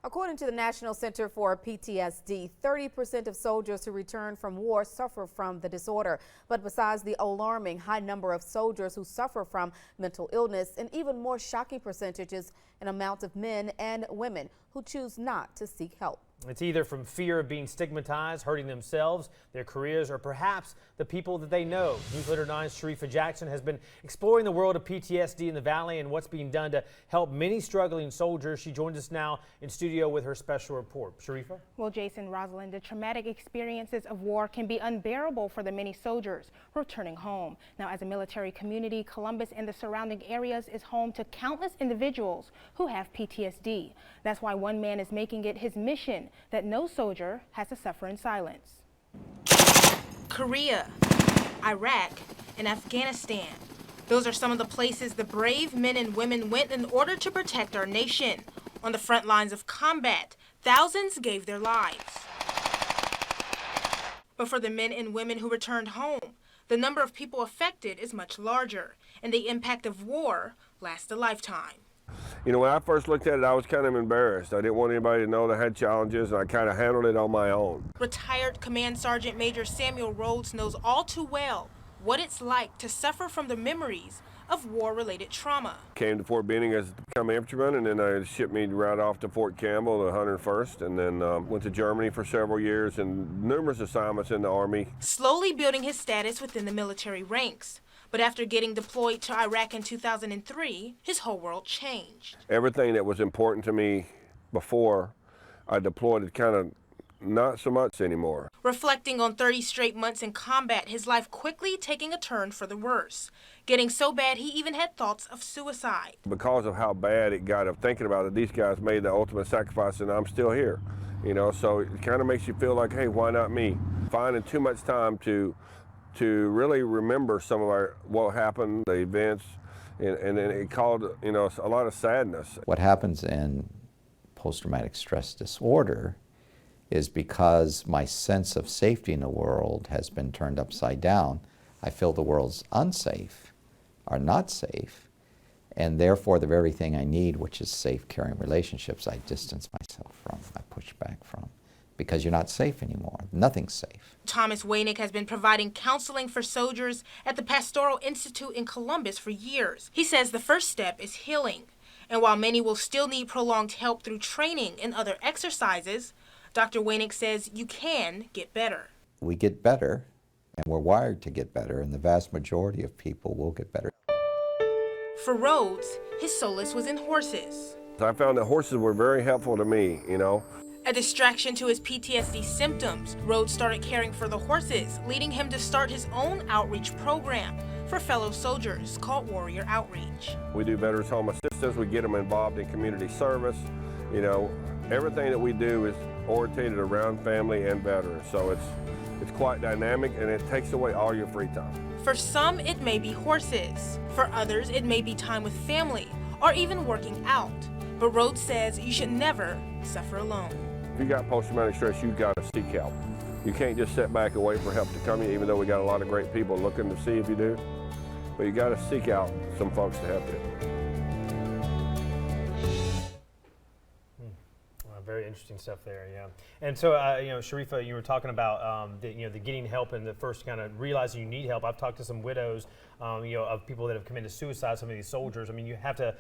According to the National Center for PTSD, 30% of soldiers who return from war suffer from the disorder. But besides the alarming high number of soldiers who suffer from mental illness, an even more shocking percentage is an amount of men and women who choose not to seek help. It's either from fear of being stigmatized, hurting themselves, their careers, or perhaps the people that they know. Newsletter 9's Sharifa Jackson has been exploring the world of PTSD in the Valley and what's being done to help many struggling soldiers. She joins us now in studio with her special report. Sharifa? Well, Jason, Rosalind, the traumatic experiences of war can be unbearable for the many soldiers returning home. Now, as a military community, Columbus and the surrounding areas is home to countless individuals who have PTSD. That's why one man is making it his mission that no soldier has to suffer in silence. Korea, Iraq, and Afghanistan. Those are some of the places the brave men and women went in order to protect our nation. On the front lines of combat, thousands gave their lives. But for the men and women who returned home, the number of people affected is much larger, and the impact of war lasts a lifetime. You know, when I first looked at it, I was kind of embarrassed. I didn't want anybody to know that I had challenges, and I kind of handled it on my own. Retired Command Sergeant Major Samuel Rhodes knows all too well what it's like to suffer from the memories of war-related trauma. Came to Fort Benning as a become infantryman, and then they shipped me right off to Fort Campbell, the 101st, and then went to Germany for several years and numerous assignments in the Army. Slowly building his status within the military ranks. But after getting deployed to Iraq in 2003, his whole world changed. Everything that was important to me before I deployed is kind of not so much anymore. Reflecting on 30 straight months in combat, his life quickly taking a turn for the worse. Getting so bad, he even had thoughts of suicide. Because of how bad it got, of thinking about it, these guys made the ultimate sacrifice, and I'm still here. You know, so it kind of makes you feel like, hey, why not me? Finding too much time to really remember some of what happened, the events, and then it caused, you know, a lot of sadness. What happens in post-traumatic stress disorder is because my sense of safety in the world has been turned upside down. I feel the world's unsafe, or not safe, and therefore the very thing I need, which is safe, caring relationships, I distance myself from, I push back from. Because you're not safe anymore. Nothing's safe. Thomas Wainick has been providing counseling for soldiers at the Pastoral Institute in Columbus for years. He says the first step is healing. And while many will still need prolonged help through training and other exercises, Dr. Wainick says you can get better. We get better, and we're wired to get better, and the vast majority of people will get better. For Rhodes, his solace was in horses. I found that horses were very helpful to me, you know. A distraction to his PTSD symptoms, Rhodes started caring for the horses, leading him to start his own outreach program for fellow soldiers called Warrior Outreach. We do Veterans Home Assistance. We get them involved in community service. You know, everything that we do is oriented around family and veterans. So it's quite dynamic, and it takes away all your free time. For some, it may be horses. For others, it may be time with family or even working out. But Rhodes says you should never suffer alone. If you got post-traumatic stress, you've got to seek help. You can't just sit back and wait for help to come to you, even though we got a lot of great people looking to see if you do. But you got to seek out some folks to help you. Very interesting stuff there, yeah. And so, you know, Sharifa, you were talking about the getting help and the first kind of realizing you need help. I've talked to some widows, you know, of people that have committed suicide. Some of these soldiers. I mean, you have to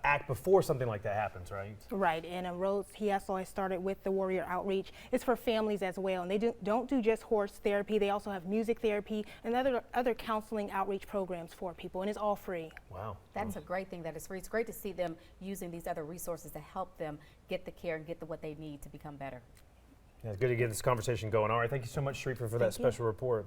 act before something like that happens, right? Right. And Rhodes, he also has started with the Warrior Outreach. It's for families as well, and they don't do just horse therapy. They also have music therapy and other counseling outreach programs for people, and it's all free. Wow. That's a great thing that it's free. It's great to see them using these other resources to help them get the care and get what they need to become better. Yeah, it's good to get this conversation going. All right, thank you so much, Sharifa, for that special report.